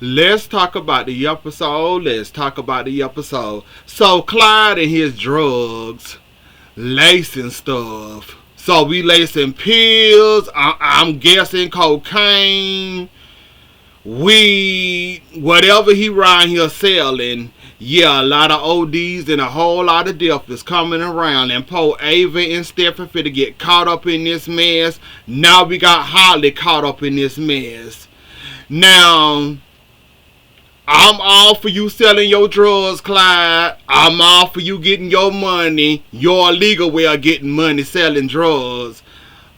Let's talk about the episode. Let's talk about the episode. So Clyde and his drugs, lacing stuff. So we lacing pills. I'm guessing cocaine, weed, whatever he around here selling. Yeah, a lot of ODs and a whole lot of death is coming around. And poor Ava and Stephen finna get caught up in this mess. Now we got Holly caught up in this mess. Now, I'm all for you selling your drugs, Clyde. I'm all for you getting your money, your legal way of getting money selling drugs.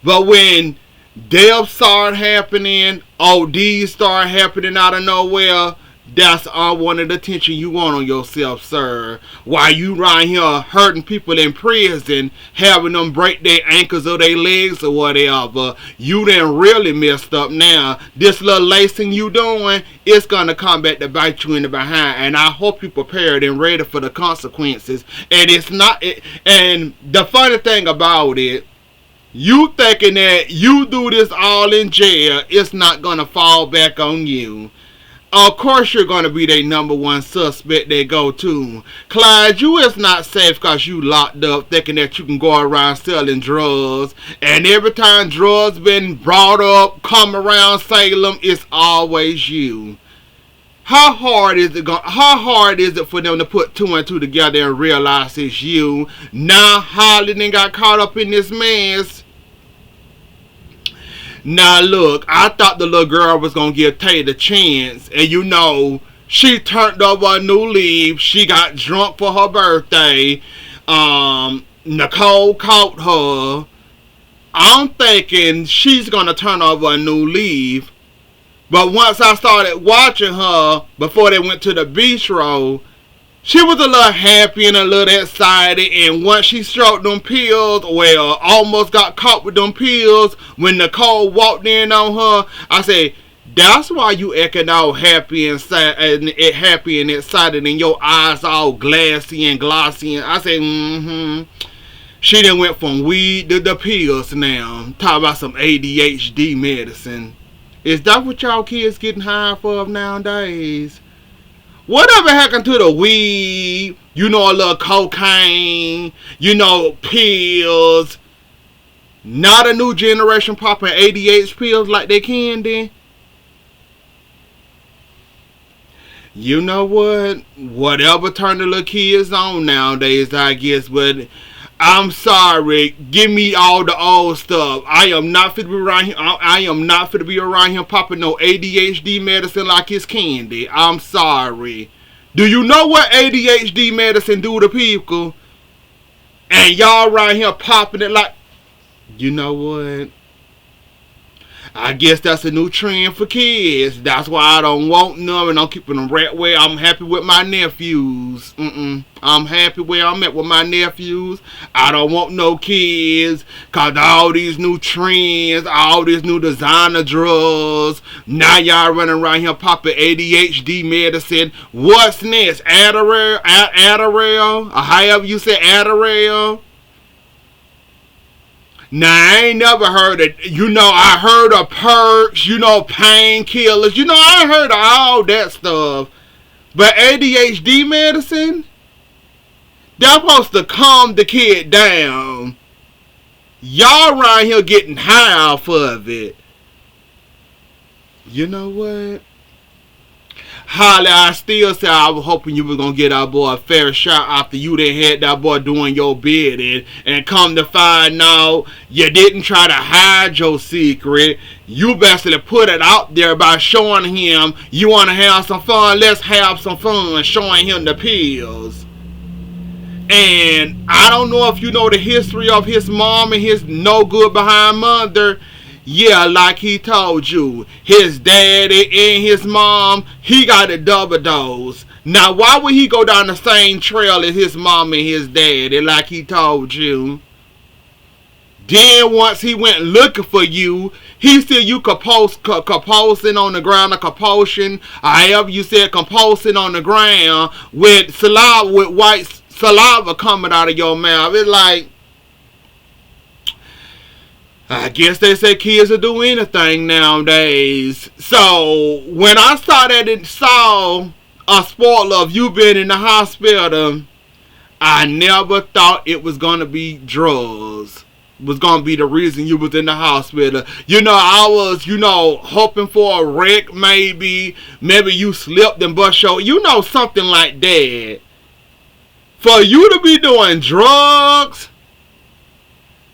But when deaths start happening, ODs start happening out of nowhere, that's unwanted attention you want on yourself, sir. While you right here hurting people in prison, having them break their ankles or their legs or whatever, you done really messed up now. This little lacing you doing, it's gonna come back to bite you in the behind. And I hope you prepared and ready for the consequences. And it's not. And the funny thing about it, you thinking that you do this all in jail, it's not gonna fall back on you. Of course you're going to be their number one suspect they go to. Clyde, you is not safe because you locked up thinking that you can go around selling drugs. And every time drugs been brought up, come around Salem, it's always you. How hard is it for them to put two and two together and realize it's you? Now Holly done got caught up in this mess. Now look, I thought the little girl was gonna give Tate a chance, and you know, she turned over a new leaf. She got drunk for her birthday. Nicole caught her. I'm thinking she's gonna turn over a new leaf. But once I started watching her before they went to the bistro, she was a little happy and a little excited, and once she stroked them pills, well, almost got caught with them pills, when Nicole walked in on her, I said, that's why you acting all happy and excited, and your eyes all glassy and glossy. And I said, She done went from weed to the pills now. Talk about some ADHD medicine. Is that what y'all kids getting high for nowadays? Whatever happened to the weed, you know, a little cocaine, you know, pills. Not a new generation popping ADHD pills like they can then. You know what? Whatever turned the little kids on nowadays, I guess, but I'm sorry. Give me all the old stuff. I am not fit to be around here. I am not fit to be around here popping no ADHD medicine like it's candy. I'm sorry. Do you know what ADHD medicine do to people? And y'all around here popping it like, you know what? I guess that's a new trend for kids. That's why I don't want none, and I'm keeping them right where I'm happy with my nephews. I'm happy where I'm at with my nephews. I don't want no kids, cause all these new trends, all these new designer drugs. Now y'all running around here popping ADHD medicine. What's next? Adderall, or however you say Adderall. Now, I ain't never heard of, you know, I heard of perks, you know, painkillers, you know, I heard of all that stuff. But ADHD medicine, that's supposed to calm the kid down. Y'all around here getting high off of it. You know what? Holly, I still say I was hoping you were going to get our boy a fair shot after you done had that boy doing your bidding. And come to find out, you didn't try to hide your secret. You basically put it out there by showing him you want to have some fun. Let's have some fun, showing him the pills. And I don't know if you know the history of his mom and his no good behind mother. Yeah, like he told you, his daddy and his mom, he got a double dose. Now, why would he go down the same trail as his mom and his daddy, like he told you? Then once he went looking for you, he said you composing on the ground, or compulsion, or however you said, composing on the ground with saliva, with white saliva coming out of your mouth. It's like, I guess they say kids will do anything nowadays. So when I saw a spoiler of you being in the hospital, I never thought it was gonna be drugs. Was gonna be the reason you was in the hospital. I was, hoping for a wreck, maybe you slipped and bust your, something like that. For you to be doing drugs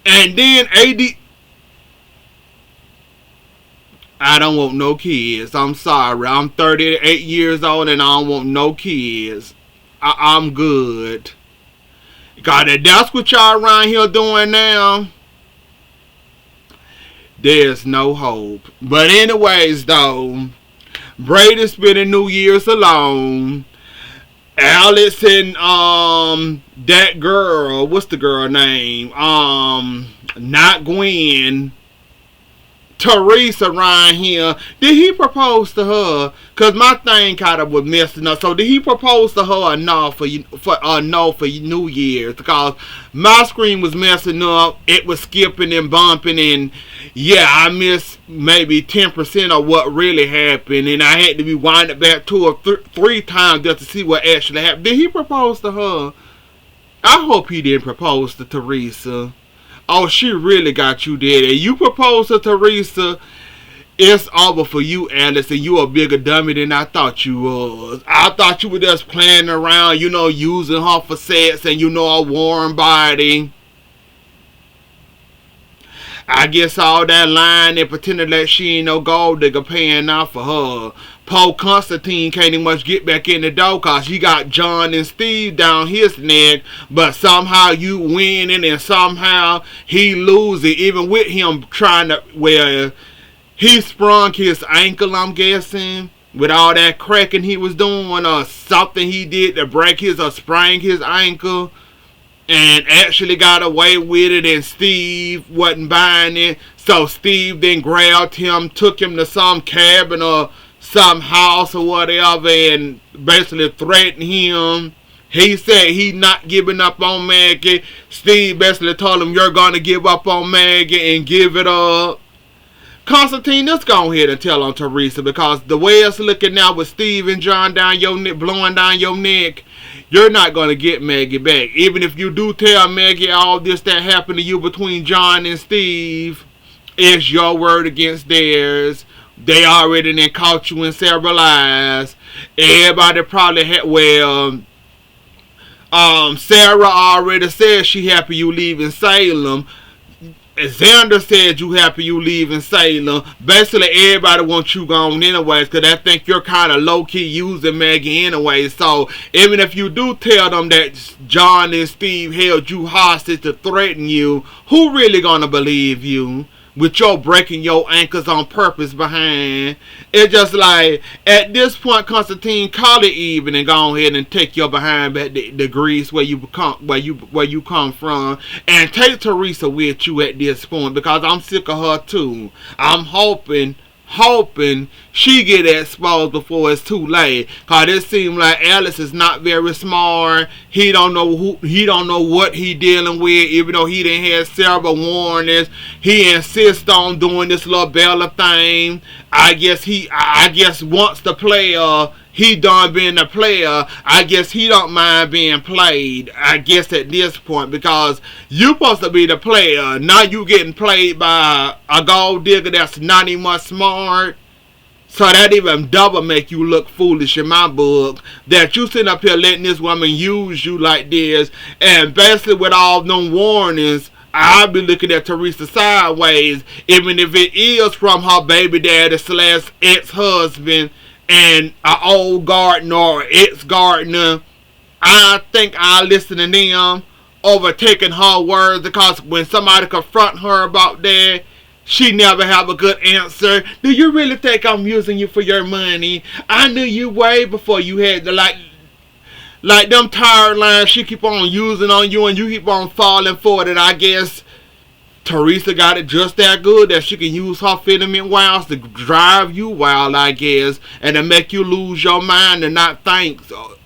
and then I don't want no kids. I'm sorry. I'm 38 years old and I don't want no kids. I'm good. God, if that's what y'all around here doing now, there's no hope. But anyways, though, Brady spending New Year's alone. Alex and that girl, what's the girl name? Not Gwen. Teresa around here. Did he propose to her? Cause my thing kind of was messing up. So did he propose to her or no for New Year's? Because my screen was messing up. It was skipping and bumping, and yeah, I missed maybe 10% of what really happened, and I had to be winding back 2 or 3 times just to see what actually happened. Did he propose to her? I hope he didn't propose to Teresa. Oh, she really got you dead. And you propose to Teresa, it's over for you, Alice, and you a bigger dummy than I thought you was. I thought you were just playing around, using her for sex and, a warm body. I guess all that lying and pretending that she ain't no gold digger paying off for her. Poe Constantine can't even much get back in the door because he got John and Steve down his neck, but somehow you winning and somehow he losing, even with him trying to, he sprung his ankle, I'm guessing, with all that cracking he was doing, or something he did to break his or sprain his ankle, and actually got away with it, and Steve wasn't buying it. So Steve then grabbed him, took him to some cabin or some house or whatever, and basically threatened him. He said he not giving up on Maggie. Steve basically told him, you're going to give up on Maggie and give it up. Constantine, let's go ahead and tell on Teresa, because the way it's looking now with Steve and John down your neck, blowing down your neck, you're not going to get Maggie back. Even if you do tell Maggie all this that happened to you between John and Steve, it's your word against theirs. They already done caught you in several lies. Everybody probably had, Sarah already said she happy you leaving Salem. Xander said you happy you leaving Salem. Basically, everybody wants you gone anyways, because they think you're kind of low-key using Maggie anyway. So, even if you do tell them that John and Steve held you hostage to threaten you, who really gonna believe you? With your breaking your ankles on purpose behind. It's just like, at this point, Constantine, call it even and go ahead and take your behind back to Greece where you come from, and take Teresa with you at this point, because I'm sick of her too. I'm hoping she get exposed before it's too late, cause it seems like Alice is not very smart. He don't know what he dealing with, even though he done had several warnings. He insists on doing this little Bella thing. I guess once the player, he done being a player, I guess he don't mind being played, I guess at this point, because you supposed to be the player. Now you getting played by a gold digger that's not even much smart. So that even double make you look foolish in my book, that you sitting up here letting this woman use you like this, and basically with all them warnings, I'll be looking at Teresa sideways, even if it is from her baby daddy / ex-husband and an old gardener or ex-gardener. I think I'll listen to them over taking her words, because when somebody confront her about that, she never have a good answer. Do you really think I'm using you for your money? I knew you way before you had the like them tired lines she keep on using on you, and you keep on falling for it. And I guess Teresa got it just that good that she can use her filament wiles to drive you wild, I guess, and to make you lose your mind and not think. So,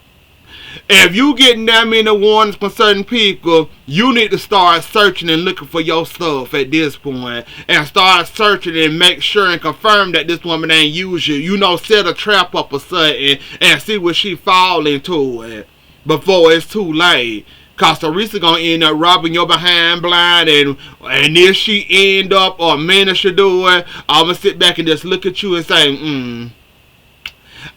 If you getting that many warnings from certain people, you need to start searching and looking for your stuff at this point, and start searching and make sure and confirm that this woman ain't use you. You know, set a trap up or something and see what she fall into it before it's too late. Cause Teresa gonna end up robbing your behind blind, and if she end up or manage to do it, I'ma sit back and just look at you and say,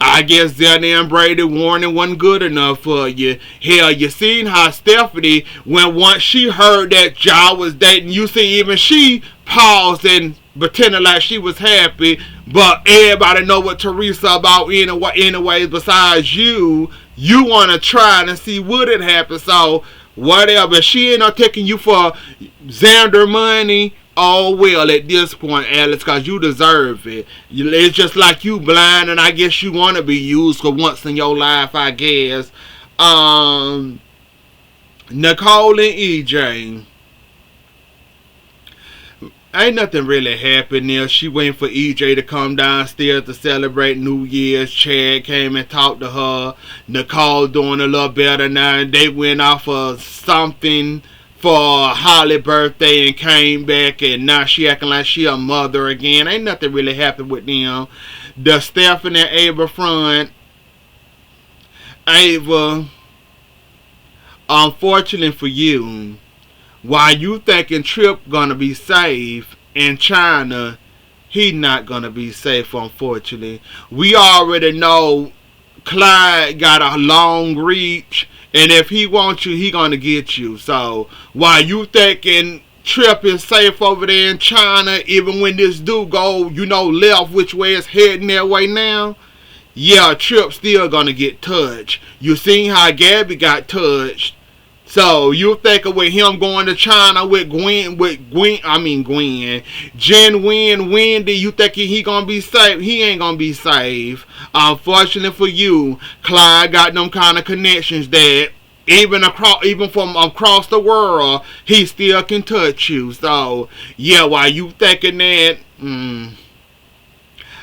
I guess that damn Brady warning wasn't good enough for you. Hell, you seen how Stephanie, when once she heard that y'all was dating, you see even she paused and pretended like she was happy, but everybody know what Teresa about anyways besides you. You want to try and see would it happen, so whatever. She ain't not taking you for Xander money. Oh well, at this point, Alex, cause you deserve it. It's just like you blind, and I guess you want to be used for once in your life, I guess. Nicole and EJ. Ain't nothing really happened there. She waiting for EJ to come downstairs to celebrate New Year's. Chad came and talked to her. Nicole doing a little better now. They went off of something for Holly's birthday and came back, and now she acting like she a mother again. Ain't nothing really happened with them. The Stephanie and Ava front. Ava, unfortunately for you, while you thinking Trip gonna be safe in China, he not gonna be safe, unfortunately. We already know Clyde got a long reach, and if he wants you, he gonna get you. So while you thinking Trip is safe over there in China, even when this dude go, left, which way it's heading that way now, yeah, Trip still gonna get touched. You seen how Gabby got touched. So you thinking with him going to China with Gwen, Jen, Wendy, you thinking he gonna be safe? He ain't gonna be safe. Unfortunately for you, Clyde got them kind of connections that even from across the world, he still can touch you. So yeah, while you thinking that,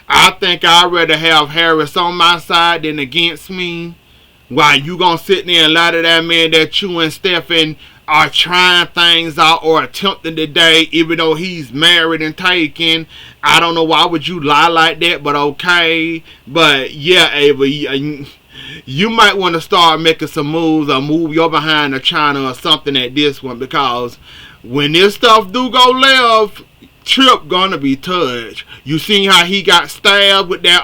I think I'd rather have Harris on my side than against me. Why you gonna sit there and lie to that man that you and Stephen are trying things out or attempting to date, even though he's married and taken? I don't know why would you lie like that, but okay. But yeah, Ava, you might want to start making some moves or move your behind to China or something at this one, because when this stuff do go left, Trip gonna be touched. You seen how he got stabbed with that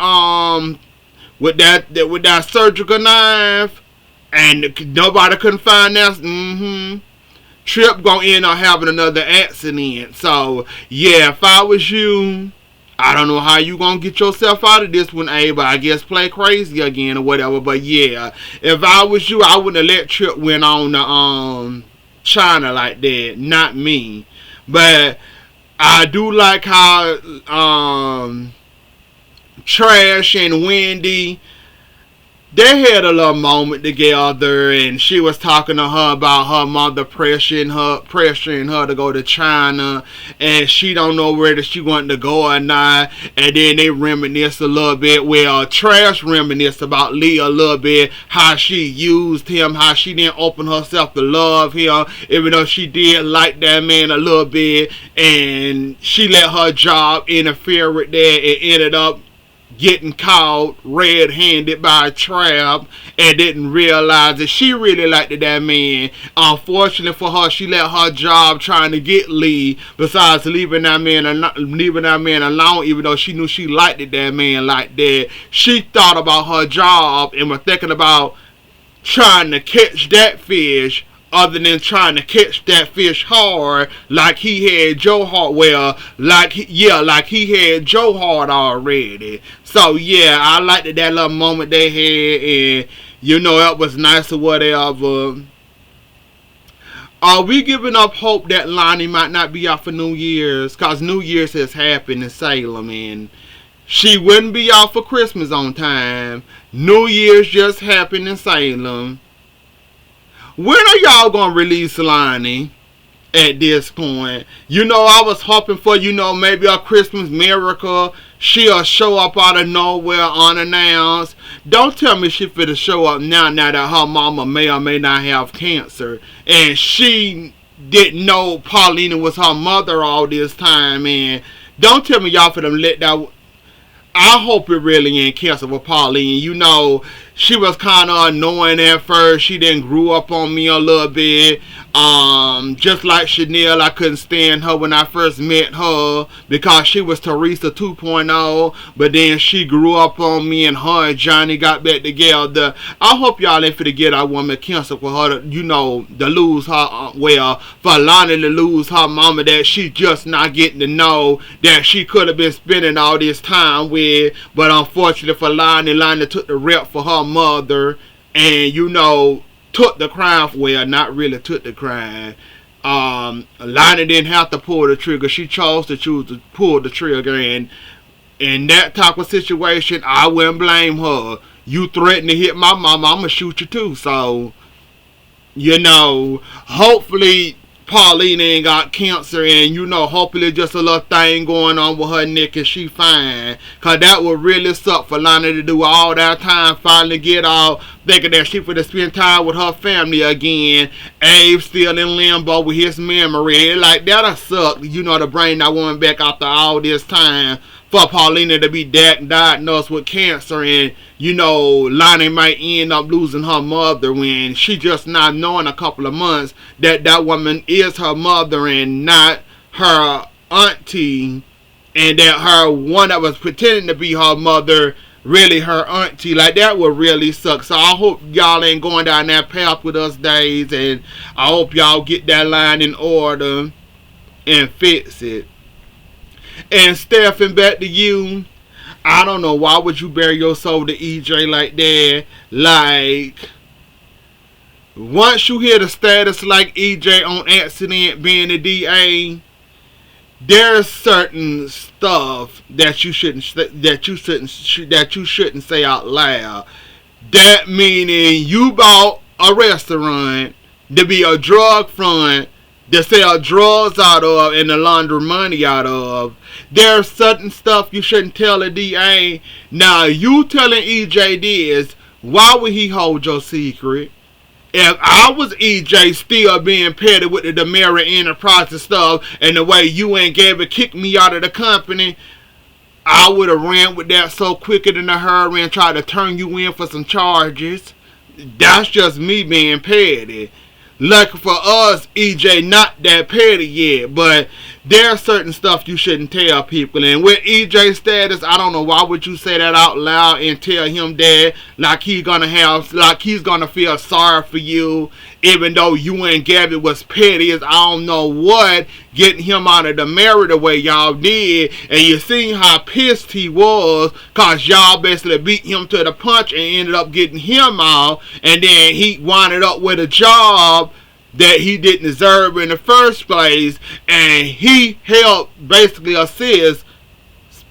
with that surgical knife, and nobody couldn't find that. Trip gonna end up having another accident. So yeah, if I was you, I don't know how you gonna get yourself out of this one, but I guess play crazy again or whatever. But yeah, if I was you, I wouldn't have let Trip went on to China like that. Not me. But I do like how Trash and Wendy, they had a little moment together, and she was talking to her about her mother pressuring her to go to China, and she don't know whether she wanted to go or not. And then they reminisce a little bit. Well, Trash reminisce about Leah a little bit, how she used him, how she didn't open herself to love him, even though she did like that man a little bit, and she let her job interfere with that and ended up getting caught red-handed by a trap and didn't realize that she really liked that man. Unfortunately for her, she let her job trying to get Lee, besides leaving that man alone, even though she knew she liked that man like that. She thought about her job and was thinking about trying to catch that fish, other than trying to catch that fish hard like he had Joe Hart. Well, like he had Joe Hart already. So yeah, I liked that little moment they had, and it was nice or whatever. Are we giving up hope that Lonnie might not be out for New Year's? Cause New Year's has happened in Salem, and she wouldn't be out for Christmas on time. New Year's just happened in Salem. When are y'all gonna release Lonnie? at this point. You know, I was hoping for, you know, maybe a Christmas miracle. She'll show up out of nowhere unannounced. Don't tell me she finna show up now that her mama may or may not have cancer. And she didn't know Paulina was her mother all this time. And don't tell me y'all finna let that... I hope it really ain't cancer with Pauline. You know, she was kind of annoying at first. She didn't grew up on me a little bit. Just like Chanel, I couldn't stand her when I first met her because she was Teresa 2.0. But then she grew up on me, and her and Johnny got back together. I hope y'all ain't finna get our woman cancer for her to, you know, to lose her, for Lonnie to lose her mama that she just not getting to know that she could have been spending all this time with. But unfortunately for Lonnie took the rep for her mother, and, you know, took the crown. Well, not really took the crown. Lonnie didn't have to pull the trigger. She chose to pull the trigger, and in that type of situation, I wouldn't blame her. You threatened to hit my mama, I'ma shoot you too. So, you know, hopefully Pauline ain't got cancer, and, you know, hopefully just a little thing going on with her neck and she fine. Cause that would really suck for Lonnie to do all that time, finally get out, thinking that she finna spend time with her family again. Abe still in limbo with his memory. And like, that'll suck, you know, to bring that woman back after all this time. For Paulina to be diagnosed with cancer, and, you know, Lonnie might end up losing her mother when she just not knowing a couple of months that that woman is her mother and not her auntie, and that her one that was pretending to be her mother really her auntie. Like, that would really suck. So I hope y'all ain't going down that path with us days, and I hope y'all get that line in order and fix it. And Stephen, back to you. I don't know, why would you bury your soul to EJ like that? Like, once you hear the status like EJ on accident being the DA, there's certain stuff that you shouldn't say out loud. That meaning you bought a restaurant to be a drug front to sell drugs out of and to launder money out of. There's certain stuff you shouldn't tell a DA. Now, you telling EJ this, why would he hold your secret? If I was EJ still being petty with the Demera Enterprises stuff and the way you and Gabby kicked me out of the company, I would have ran with that so quicker than a hurry and tried to turn you in for some charges. That's just me being petty. Lucky for us, EJ not that petty yet, but there's certain stuff you shouldn't tell people. And with EJ's status, I don't know, why would you say that out loud and tell him that like he's gonna feel sorry for you, even though you and Gabby was petty as I don't know what, getting him out of the marriage the way y'all did. And you seen how pissed he was cause y'all basically beat him to the punch and ended up getting him out, and then he winded up with a job that he didn't deserve in the first place, and he helped basically assist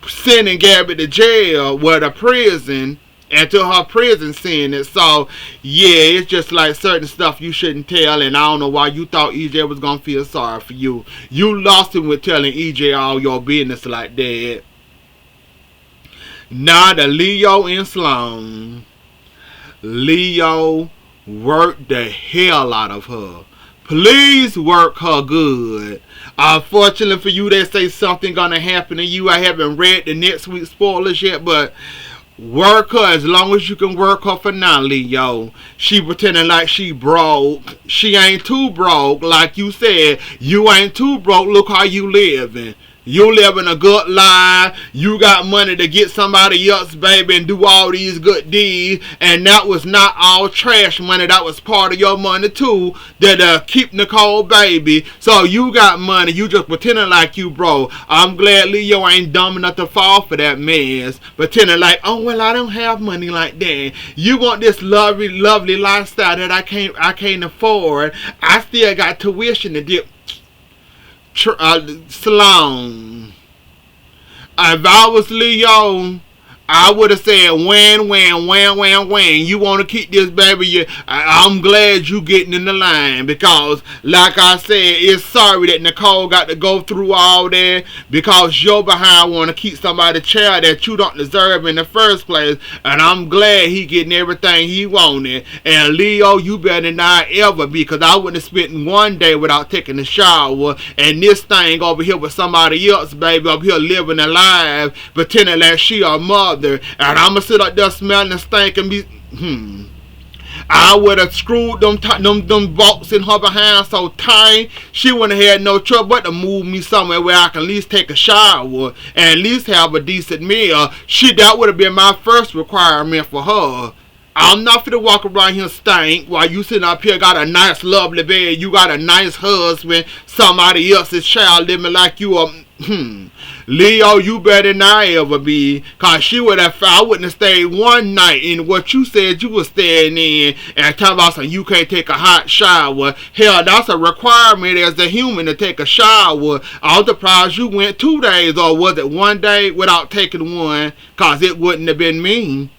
sending Gabby to jail, to prison, and to her prison sentence. So yeah, it's just like certain stuff you shouldn't tell, and I don't know why you thought EJ was gonna feel sorry for you. You lost him with telling EJ all your business like that. Now the Leo and Sloan. Leo worked the hell out of her. Please work her good. Unfortunately for you, they say something gonna happen to you. I haven't read the next week's spoilers yet, but work her as long as you can work her for now, Leo. She pretending like she broke. She ain't too broke. Like you said, you ain't too broke. Look how you living. You living a good life. You got money to get somebody else, baby, and do all these good deeds. And that was not all trash money. That was part of your money too, that keep Nicole, baby. So you got money. You just pretending like you broke. I'm glad Leo ain't dumb enough to fall for that mess. Pretending like, oh well, I don't have money like that. You want this lovely, lovely lifestyle that I can't afford. I still got tuition to dip. Sloan, if I was Leo, I would have said, when. You want to keep this baby? I'm glad you getting in the line because, like I said, it's sorry that Nicole got to go through all that because you're behind want to keep somebody's child that you don't deserve in the first place. And I'm glad he getting everything he wanted. And Leo, you better not ever be, because I wouldn't have spent one day without taking a shower. And this thing over here with somebody else, baby, up here living a life, pretending that she a mother. And I'ma sit up there smelling and stinking. I would have screwed them bolts in her behind so tight she wouldn't have had no trouble but to move me somewhere where I can at least take a shower and at least have a decent meal. That would have been my first requirement for her. I'm not finna walk around here stink while you sitting up here got a nice lovely bed, you got a nice husband, somebody else's child living like you are. Leo, you better not ever be, cause I wouldn't have stayed one night in what you said you was staying in and talking about something you can't take a hot shower. Hell, that's a requirement as a human to take a shower. I'm surprised you went 2 days, or was it 1 day without taking one, cause it wouldn't have been me.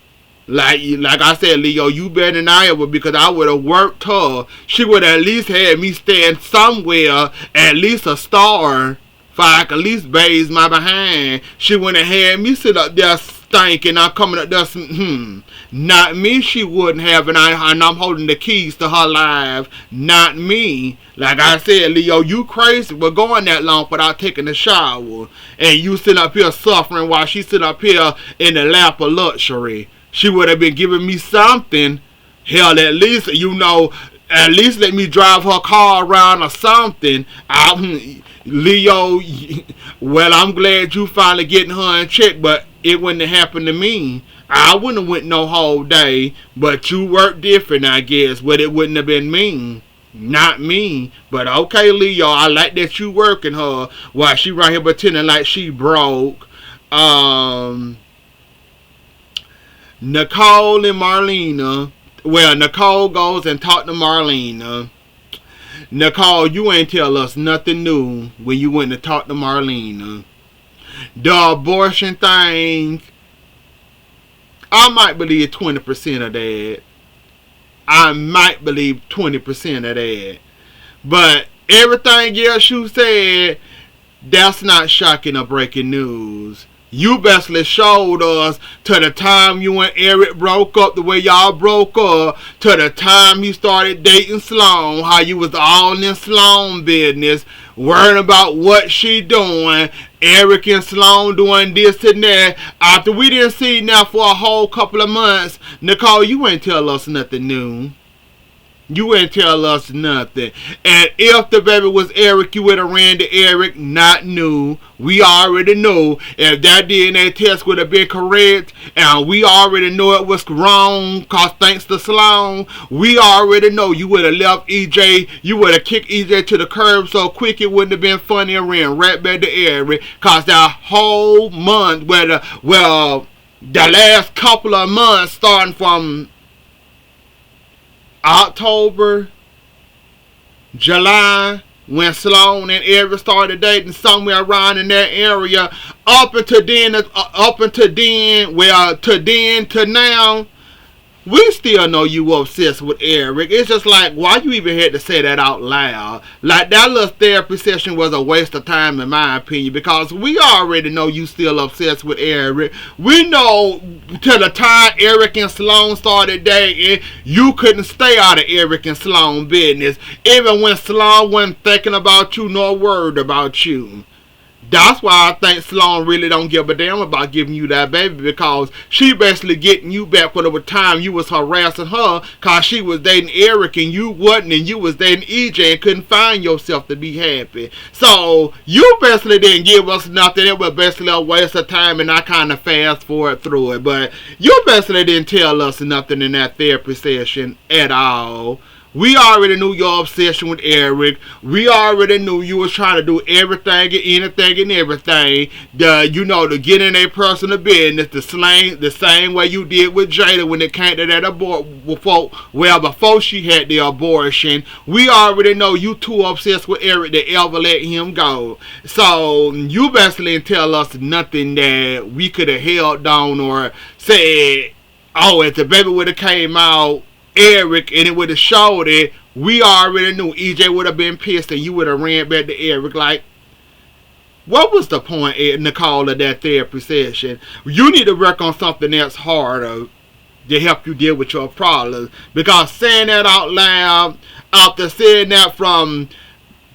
Like I said, Leo, you better not ever, because I would have worked her. She would have at least had me staying somewhere, at least a star, if I could at least bathe my behind. She wouldn't have had me sit up there stinking. I'm coming up there, not me she wouldn't have, and I'm holding the keys to her life. Not me. Like I said, Leo, you crazy for going that long without taking a shower. And you sit up here suffering while she sit up here in the lap of luxury. She would have been giving me something. Hell, at least, at least let me drive her car around or something. Leo, well, I'm glad you finally getting her in check, but it wouldn't have happened to me. I wouldn't have went no whole day, but you work different, I guess, but it wouldn't have been me. Not me. But okay, Leo, I like that you working her while she right here pretending like she broke. Nicole and Marlena. Well, Nicole goes and talk to Marlena. Nicole, you ain't tell us nothing new when you went to talk to Marlena. The abortion thing, I might believe 20% of that. I might believe 20% of that. But everything else you said, that's not shocking or breaking news. You basically showed us to the time you and Eric broke up, the way y'all broke up, to the time you started dating Sloan, how you was all in Sloan business, worrying about what she doing, Eric and Sloan doing this and that. After we didn't see now for a whole couple of months, Nicole, you ain't tell us nothing new. You ain't tell us nothing. And if the baby was Eric, you would have ran to Eric, not new. We already know if that DNA test would have been correct, and we already know it was wrong, cause thanks to Sloan, we already know you would have left EJ, you would have kicked EJ to the curb so quick it wouldn't have been funny and ran right back to Eric, cause that whole month, the last couple of months starting from October, July, when Sloan and Eric started dating, somewhere around in that area, up until then to now, we still know you obsessed with Eric. It's just like, why you even had to say that out loud? Like, that little therapy session was a waste of time in my opinion, because we already know you still obsessed with Eric. We know to the time Eric and Sloan started dating, you couldn't stay out of Eric and Sloan business. Even when Sloan wasn't thinking about you nor worried about you. That's why I think Sloan really don't give a damn about giving you that baby, because she basically getting you back for the time you was harassing her because she was dating Eric and you wasn't, and you was dating EJ and couldn't find yourself to be happy. So you basically didn't give us nothing. It was basically a waste of time, and I kind of fast forward through it. But you basically didn't tell us nothing in that therapy session at all. We already knew your obsession with Eric. We already knew you was trying to do everything and anything and everything. To get in their personal business, the same way you did with Jada when it came to that before she had the abortion. We already know you too obsessed with Eric to ever let him go. So you basically didn't tell us nothing that we could have held down or said, oh, if the baby would have came out Eric and it would have showed it, we already knew EJ would have been pissed and you would have ran back to Eric. Like, what was the point, Nicole, of that therapy session? You need to work on something else harder to help you deal with your problems. Because saying that out loud, after saying that from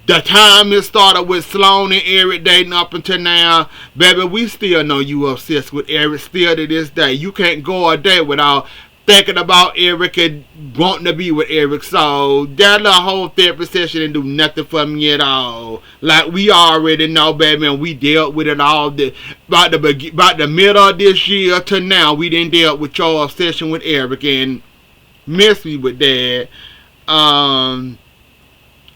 the time it started with Sloan and Eric dating up until now, baby, we still know you obsessed with Eric still to this day. You can't go a day without thinking about Eric and wanting to be with Eric. So that little whole therapy session didn't do nothing for me at all. Like, we already know, baby, and we dealt with it all. About the middle of this year to now, we didn't deal with your obsession with Eric and miss me with that.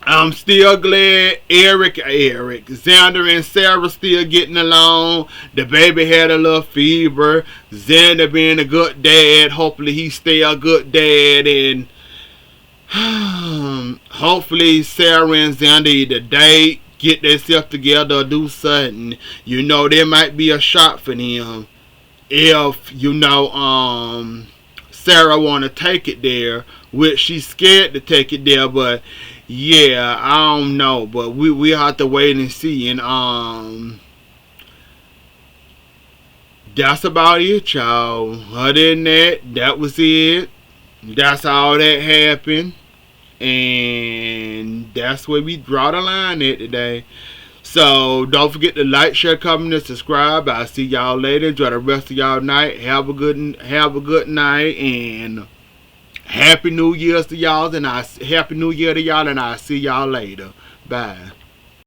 I'm still glad Eric, Xander and Sarah still getting along. The baby had a little fever. Xander being a good dad. Hopefully he stay a good dad. And hopefully Sarah and Xander either date, get themselves together, or do something. There might be a shot for them. If, Sarah want to take it there. Which she's scared to take it there, but yeah, I don't know, but we have to wait and see. And that's about it, y'all. Other than that, that was it. That's all that happened, and that's where we draw the line at today. So don't forget to like, share, comment, and subscribe. I'll see y'all later. Enjoy the rest of y'all night. Have a good night, and Happy New Year to y'all, and I'll see y'all later. Bye.